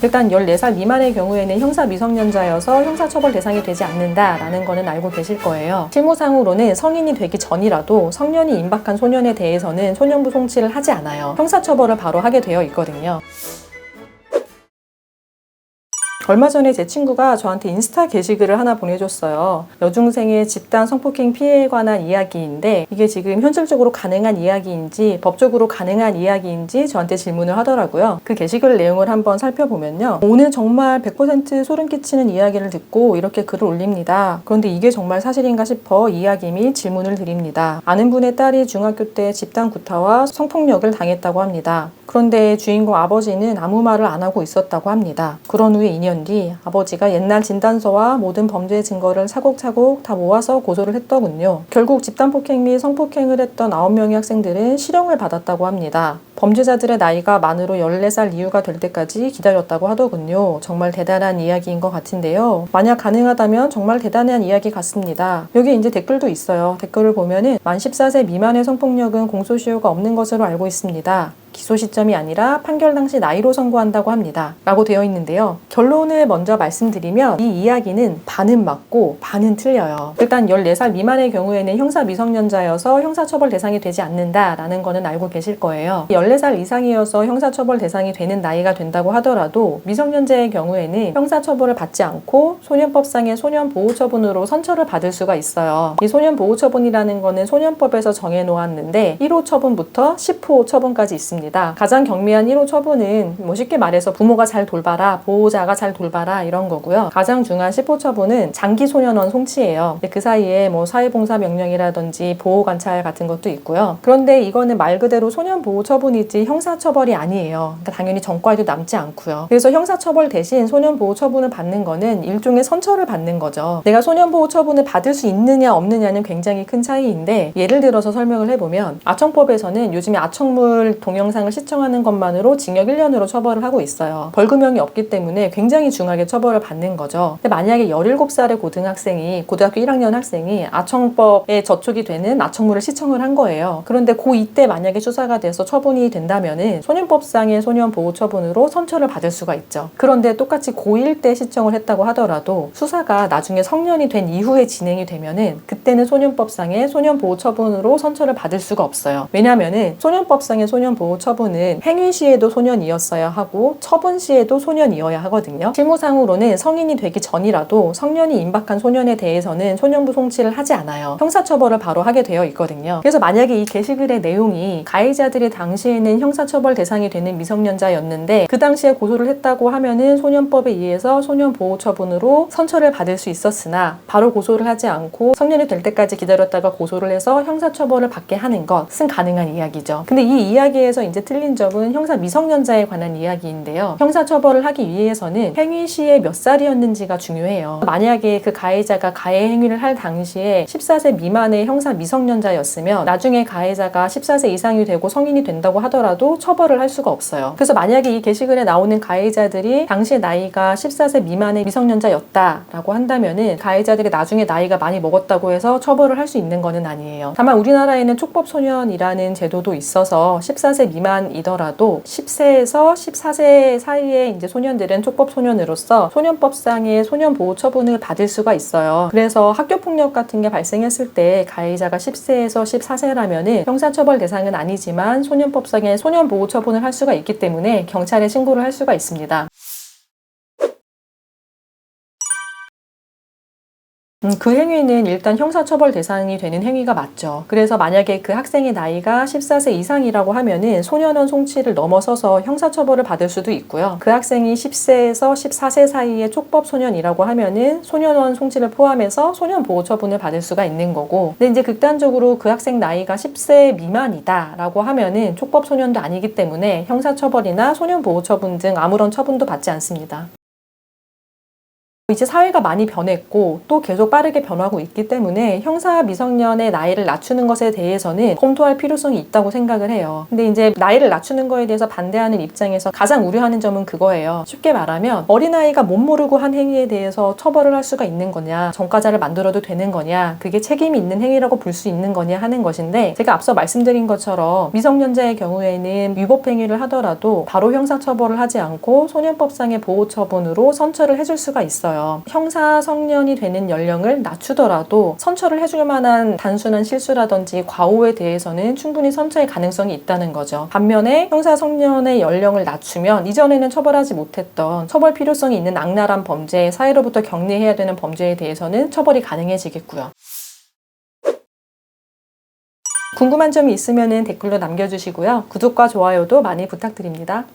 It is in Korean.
일단 14살 미만의 경우에는 형사 미성년자여서 형사처벌 대상이 되지 않는다라는 거는 알고 계실 거예요. 실무상으로는 성인이 되기 전이라도 성년이 임박한 소년에 대해서는 소년부 송치를 하지 않아요. 형사처벌을 바로 하게 되어 있거든요. 얼마 전에 제 친구가 저한테 인스타 게시글을 하나 보내줬어요. 여중생의 집단 성폭행 피해에 관한 이야기인데 이게 지금 현실적으로 가능한 이야기인지 법적으로 가능한 이야기인지 저한테 질문을 하더라고요. 그 게시글 내용을 한번 살펴보면요. 오늘 정말 100% 소름 끼치는 이야기를 듣고 이렇게 글을 올립니다. 그런데 이게 정말 사실인가 싶어 이야기 및 질문을 드립니다. 아는 분의 딸이 중학교 때 집단 구타와 성폭력을 당했다고 합니다. 그런데 주인공 아버지는 아무 말을 안 하고 있었다고 합니다. 그런 후에 2년 뒤 아버지가 옛날 진단서와 모든 범죄 증거를 차곡차곡 다 모아서 고소를 했더군요. 결국 집단폭행 및 성폭행을 했던 9명의 학생들은 실형을 받았다고 합니다. 범죄자들의 나이가 만으로 14살 이후가 될 때까지 기다렸다고 하더군요. 정말 대단한 이야기인 것 같은데요. 만약 가능하다면 정말 대단한 이야기 같습니다. 여기 이제 댓글도 있어요. 댓글을 보면은 만 14세 미만의 성폭력은 공소시효가 없는 것으로 알고 있습니다. 기소 시점이 아니라 판결 당시 나이로 선고한다고 합니다. 라고 되어 있는데요. 결론을 먼저 말씀드리면 이 이야기는 반은 맞고 반은 틀려요. 일단 14살 미만의 경우에는 형사 미성년자여서 형사처벌 대상이 되지 않는다라는 거는 알고 계실 거예요. 14살 이상이어서 형사처벌 대상이 되는 나이가 된다고 하더라도 미성년자의 경우에는 형사처벌을 받지 않고 소년법상의 소년보호처분으로 선처를 받을 수가 있어요. 이 소년보호처분이라는 거는 소년법에서 정해놓았는데 1호 처분부터 10호 처분까지 있습니다. 가장 경미한 1호 처분은 쉽게 말해서 부모가 잘 돌봐라, 보호자가 잘 돌봐라 이런 거고요. 가장 중요한 10호 처분은 장기소년원 송치예요. 그 사이에 사회봉사 명령이라든지 보호관찰 같은 것도 있고요. 그런데 이거는 말 그대로 소년보호 처분이지 형사처벌이 아니에요. 그러니까 당연히 전과에도 남지 않고요. 그래서 형사처벌 대신 소년보호 처분을 받는 거는 일종의 선처를 받는 거죠. 내가 소년보호 처분을 받을 수 있느냐 없느냐는 굉장히 큰 차이인데 예를 들어서 설명을 해보면 아청법에서는 요즘에 아청물 동영상을 시청하는 것만으로 징역 1년으로 처벌을 하고 있어요. 벌금형이 없기 때문에 굉장히 중하게 처벌을 받는 거죠. 근데 만약에 17살의 고등학생이 고등학교 1학년 학생이 아청법에 저촉이 되는 아청물을 시청을 한 거예요. 그런데 고2 때 만약에 수사가 돼서 처분이 된다면은 소년법상의 소년보호처분으로 선처를 받을 수가 있죠. 그런데 똑같이 고1 때 시청을 했다고 하더라도 수사가 나중에 성년이 된 이후에 진행이 되면은 그때는 소년법상의 소년보호처분으로 선처를 받을 수가 없어요. 왜냐면은 소년법상의 소년보호처분은 행위 시에도 소년이었어야 하고 처분 시에도 소년이어야 하거든요. 실무상으로는 성인이 되기 전이라도 성년이 임박한 소년에 대해서는 소년부 송치를 하지 않아요. 형사처벌을 바로 하게 되어 있거든요. 그래서 만약에 이 게시글의 내용이 가해자들이 당시에는 형사처벌 대상이 되는 미성년자였는데 그 당시에 고소를 했다고 하면은 소년법에 의해서 소년보호처분으로 선처를 받을 수 있었으나 바로 고소를 하지 않고 성년이 될 때까지 기다렸다가 고소를 해서 형사처벌을 받게 하는 것은 가능한 이야기죠. 근데 이 이야기에서 이제 틀린 점은 형사 미성년자에 관한 이야기인데요. 형사처벌을 하기 위해서는 행위 시에 몇 살이었는지가 중요해요. 만약에 그 가해자가 가해 행위를 할 당시에 14세 미만의 형사 미성년자였으면 나중에 가해자가 14세 이상이 되고 성인이 된다고 하더라도 처벌을 할 수가 없어요. 그래서 만약에 이 게시글에 나오는 가해자들이 당시 나이가 14세 미만의 미성년자였다라고 한다면은 가해자들이 나중에 나이가 많이 먹었다고 해서 처벌을 할 수 있는 거는 아니에요. 다만 우리나라에는 촉법소년이라는 제도도 있어서 14세 미만이더라도 10세에서 14세 사이에 이제 소년들은 촉법소년으로서 소년법상의 소년보호처분을 받을 수가 있어요. 그래서 학교폭력 같은 게 발생했을 때 가해자가 10세에서 14세라면은 형사처벌 대상은 아니지만 소년법상의 소년보호처분을 할 수가 있기 때문에 경찰에 신고를 할 수가 있습니다. 그 행위는 일단 형사처벌 대상이 되는 행위가 맞죠. 그래서 만약에 그 학생의 나이가 14세 이상이라고 하면은 소년원 송치를 넘어서서 형사처벌을 받을 수도 있고요. 그 학생이 10세에서 14세 사이의 촉법소년이라고 하면은 소년원 송치를 포함해서 소년보호처분을 받을 수가 있는 거고, 근데 이제 극단적으로 그 학생 나이가 10세 미만이다라고 하면은 촉법소년도 아니기 때문에 형사처벌이나 소년보호처분 등 아무런 처분도 받지 않습니다. 이제 사회가 많이 변했고 또 계속 빠르게 변하고 있기 때문에 형사 미성년의 나이를 낮추는 것에 대해서는 검토할 필요성이 있다고 생각을 해요. 근데 이제 나이를 낮추는 거에 대해서 반대하는 입장에서 가장 우려하는 점은 그거예요. 쉽게 말하면 어린아이가 못 모르고 한 행위에 대해서 처벌을 할 수가 있는 거냐, 전과자를 만들어도 되는 거냐, 그게 책임이 있는 행위라고 볼 수 있는 거냐 하는 것인데, 제가 앞서 말씀드린 것처럼 미성년자의 경우에는 위법 행위를 하더라도 바로 형사처벌을 하지 않고 소년법상의 보호처분으로 선처를 해줄 수가 있어요. 형사 성년이 되는 연령을 낮추더라도 선처를 해줄 만한 단순한 실수라든지 과오에 대해서는 충분히 선처의 가능성이 있다는 거죠. 반면에 형사 성년의 연령을 낮추면 이전에는 처벌하지 못했던 처벌 필요성이 있는 악랄한 범죄, 사회로부터 격리해야 되는 범죄에 대해서는 처벌이 가능해지겠고요. 궁금한 점이 있으면 댓글로 남겨주시고요. 구독과 좋아요도 많이 부탁드립니다.